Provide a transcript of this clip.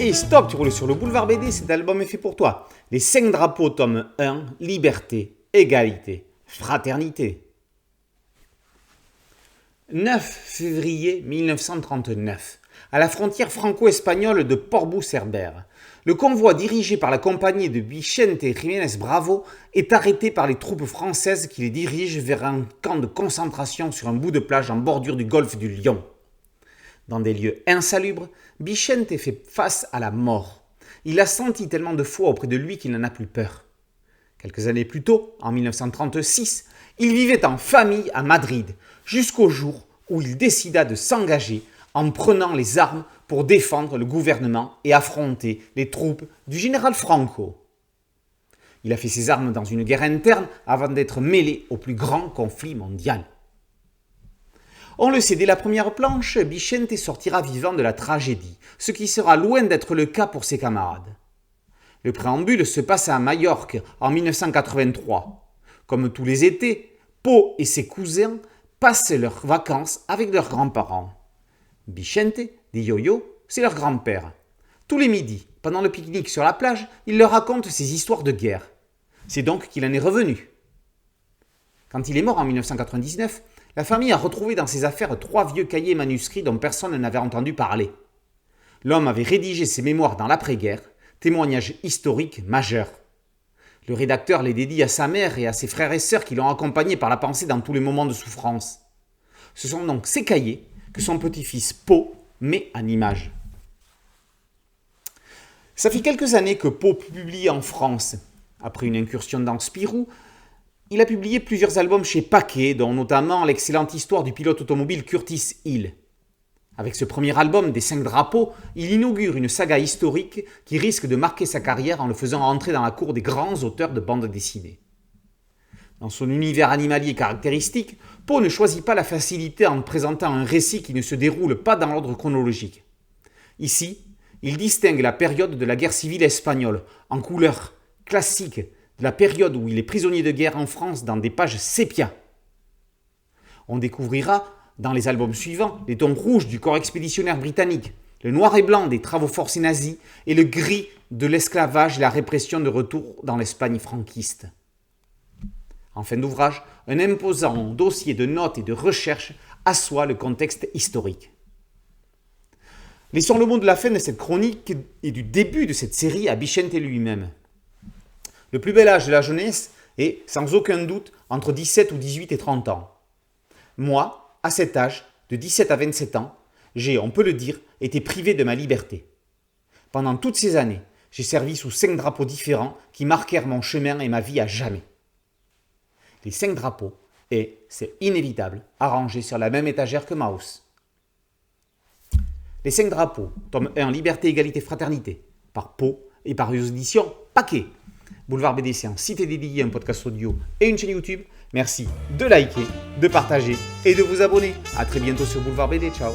Et stop, tu roules sur le boulevard BD, cet album est fait pour toi. Les 5 drapeaux, tome 1, liberté, égalité, fraternité. 9 février 1939, à la frontière franco-espagnole de Portbou-Cerbère, le convoi dirigé par la compagnie de Vicente Jiménez Bravo est arrêté par les troupes françaises qui les dirigent vers un camp de concentration sur un bout de plage en bordure du golfe du Lion. Dans des lieux insalubres, Vicente fait face à la mort. Il a senti tellement de foi auprès de lui qu'il n'en a plus peur. Quelques années plus tôt, en 1936, il vivait en famille à Madrid, jusqu'au jour où il décida de s'engager en prenant les armes pour défendre le gouvernement et affronter les troupes du général Franco. Il a fait ses armes dans une guerre interne avant d'être mêlé au plus grand conflit mondial. On le sait, dès la première planche, Vicente sortira vivant de la tragédie, ce qui sera loin d'être le cas pour ses camarades. Le préambule se passe à Majorque en 1983. Comme tous les étés, Pau et ses cousins passent leurs vacances avec leurs grands-parents. Vicente, dit Yo-Yo, c'est leur grand-père. Tous les midis, pendant le pique-nique sur la plage, il leur raconte ses histoires de guerre. C'est donc qu'il en est revenu. Quand il est mort en 1999, la famille a retrouvé dans ses affaires 3 vieux cahiers manuscrits dont personne n'avait entendu parler. L'homme avait rédigé ses mémoires dans l'après-guerre, témoignage historique majeur. Le rédacteur les dédie à sa mère et à ses frères et sœurs qui l'ont accompagné par la pensée dans tous les moments de souffrance. Ce sont donc ces cahiers que son petit-fils Pau met en image. Ça fait quelques années que Pau publie en France. Après une incursion dans Spirou, il a publié plusieurs albums chez Paquet, dont notamment l'excellente histoire du pilote automobile Curtis Hill. Avec ce premier album des 5 drapeaux, il inaugure une saga historique qui risque de marquer sa carrière en le faisant entrer dans la cour des grands auteurs de bandes dessinées. Dans son univers animalier caractéristique, Pau ne choisit pas la facilité en présentant un récit qui ne se déroule pas dans l'ordre chronologique. Ici, il distingue la période de la guerre civile espagnole, en couleur classique, de la période où il est prisonnier de guerre en France dans des pages sépia. On découvrira, dans les albums suivants, les tons rouges du corps expéditionnaire britannique, le noir et blanc des travaux forcés nazis et le gris de l'esclavage et la répression de retour dans l'Espagne franquiste. En fin d'ouvrage, un imposant dossier de notes et de recherches assoit le contexte historique. Laissons le mot de la fin de cette chronique et du début de cette série à Vicente lui-même. Le plus bel âge de la jeunesse est, sans aucun doute, entre 17 ou 18 et 30 ans. Moi, à cet âge, de 17 à 27 ans, j'ai, on peut le dire, été privé de ma liberté. Pendant toutes ces années, j'ai servi sous 5 drapeaux différents qui marquèrent mon chemin et ma vie à jamais. Les 5 drapeaux et, c'est inévitable, arrangés sur la même étagère que Maus. Les 5 drapeaux, tome 1, Liberté, Égalité, Fraternité, par Pau et par les éditions Paquet. Boulevard BD, c'est un site dédié, un podcast audio et une chaîne YouTube. Merci de liker, de partager et de vous abonner. A très bientôt sur Boulevard BD. Ciao.